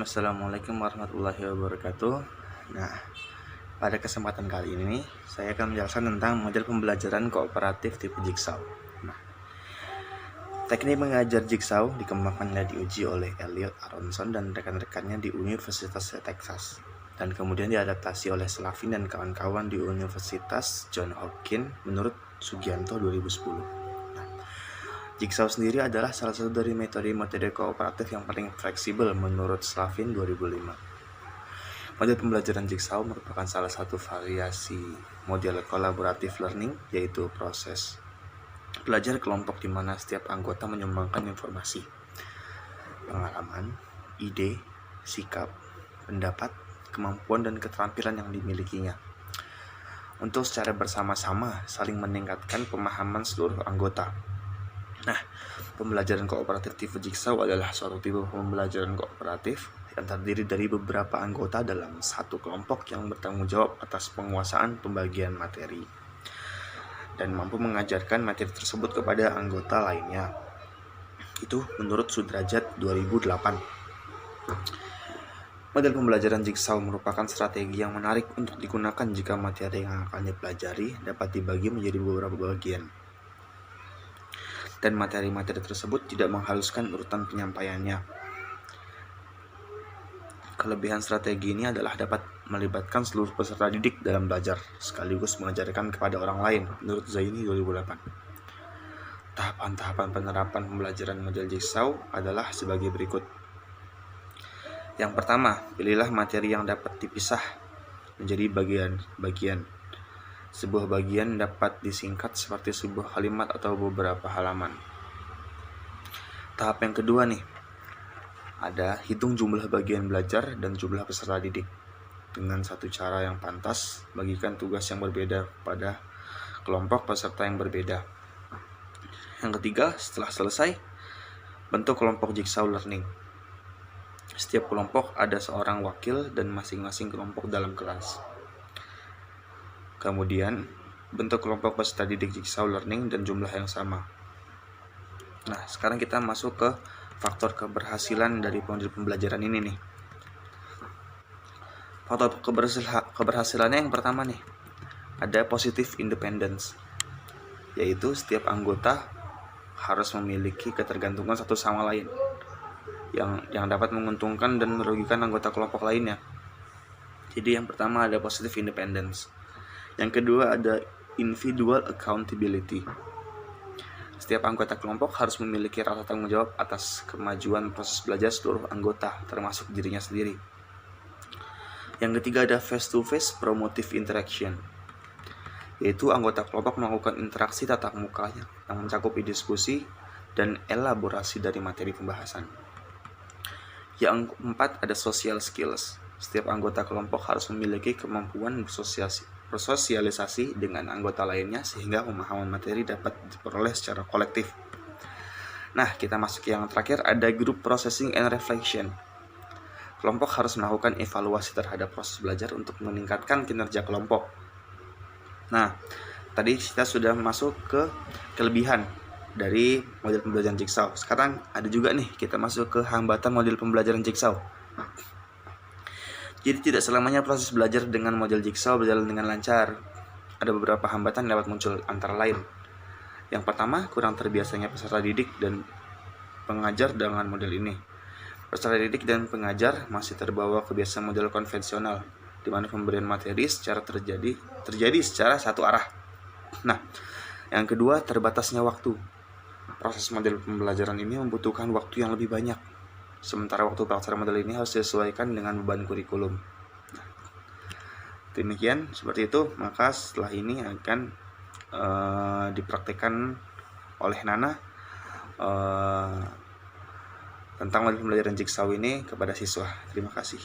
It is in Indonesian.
Assalamualaikum warahmatullahi wabarakatuh. Nah, pada kesempatan kali ini saya akan menjelaskan tentang model pembelajaran kooperatif tipe Jigsaw. Nah, teknik mengajar Jigsaw dikembangkan dan diuji oleh Elliot Aronson dan rekan-rekannya di Universitas Texas, dan kemudian diadaptasi oleh Slavin dan kawan-kawan di Universitas Johns Hopkins menurut Sugianto 2010. Jigsaw sendiri adalah salah satu dari metode-metode kooperatif yang paling fleksibel menurut Slavin 2005. Model pembelajaran Jigsaw merupakan salah satu variasi model collaborative learning, yaitu proses belajar kelompok di mana setiap anggota menyumbangkan informasi, pengalaman, ide, sikap, pendapat, kemampuan, dan keterampilan yang dimilikinya untuk secara bersama-sama saling meningkatkan pemahaman seluruh anggota. Nah, pembelajaran kooperatif tipe Jigsaw adalah suatu tipe pembelajaran kooperatif yang terdiri dari beberapa anggota dalam satu kelompok yang bertanggung jawab atas penguasaan pembagian materi dan mampu mengajarkan materi tersebut kepada anggota lainnya. Itu menurut Sudrajat 2008. Model pembelajaran Jigsaw merupakan strategi yang menarik untuk digunakan jika materi yang akan dipelajari dapat dibagi menjadi beberapa bagian, dan materi-materi tersebut tidak menghaluskan urutan penyampaiannya. Kelebihan strategi ini adalah dapat melibatkan seluruh peserta didik dalam belajar, sekaligus mengajarkan kepada orang lain, menurut Zaini 2008. Tahapan-tahapan penerapan pembelajaran model Jigsaw adalah sebagai berikut. Yang pertama, pilihlah materi yang dapat dipisah menjadi bagian-bagian. Sebuah bagian dapat disingkat seperti sebuah kalimat atau beberapa halaman. Tahap yang kedua nih, ada hitung jumlah bagian belajar dan jumlah peserta didik. Dengan satu cara yang pantas, bagikan tugas yang berbeda pada kelompok peserta yang berbeda. Yang ketiga, setelah selesai, bentuk kelompok Jigsaw Learning. Setiap kelompok ada seorang wakil dan masing-masing kelompok dalam kelas. Kemudian, bentuk kelompok peserta didik Jigsaw Learning dan jumlah yang sama. Nah, sekarang kita masuk ke faktor keberhasilan dari model pembelajaran ini nih. Faktor keberhasilannya yang pertama nih, ada positive independence, yaitu setiap anggota harus memiliki ketergantungan satu sama lain yang dapat menguntungkan dan merugikan anggota kelompok lainnya. Jadi yang pertama ada positive independence. Yang kedua ada individual accountability. Setiap anggota kelompok harus memiliki rasa tanggung jawab atas kemajuan proses belajar seluruh anggota, termasuk dirinya sendiri. Yang ketiga ada face-to-face promotive interaction, yaitu anggota kelompok melakukan interaksi tatap muka yang mencakupi diskusi dan elaborasi dari materi pembahasan. Yang keempat ada social skills. Setiap anggota kelompok harus memiliki kemampuan bersosialisasi dengan anggota lainnya sehingga pemahaman materi dapat diperoleh secara kolektif. Nah, kita masuk yang terakhir, ada group processing and reflection. Kelompok harus melakukan evaluasi terhadap proses belajar untuk meningkatkan kinerja kelompok. Nah, tadi kita sudah masuk ke kelebihan dari model pembelajaran Jigsaw. Sekarang ada juga nih, kita masuk ke hambatan model pembelajaran Jigsaw. Jadi tidak selamanya proses belajar dengan model Jigsaw berjalan dengan lancar. Ada beberapa hambatan dapat muncul, antara lain. Yang pertama, kurang terbiasanya peserta didik dan pengajar dengan model ini. Peserta didik dan pengajar masih terbawa kebiasaan model konvensional, di mana pemberian materi terjadi secara satu arah. Nah, yang kedua, terbatasnya waktu. Proses model pembelajaran ini membutuhkan waktu yang lebih banyak, sementara waktu pelaksanaan model ini harus disesuaikan dengan beban kurikulum. Nah, demikian, seperti itu. Maka setelah ini akan dipraktikkan oleh Nana tentang model pembelajaran Jigsaw ini kepada siswa. Terima kasih.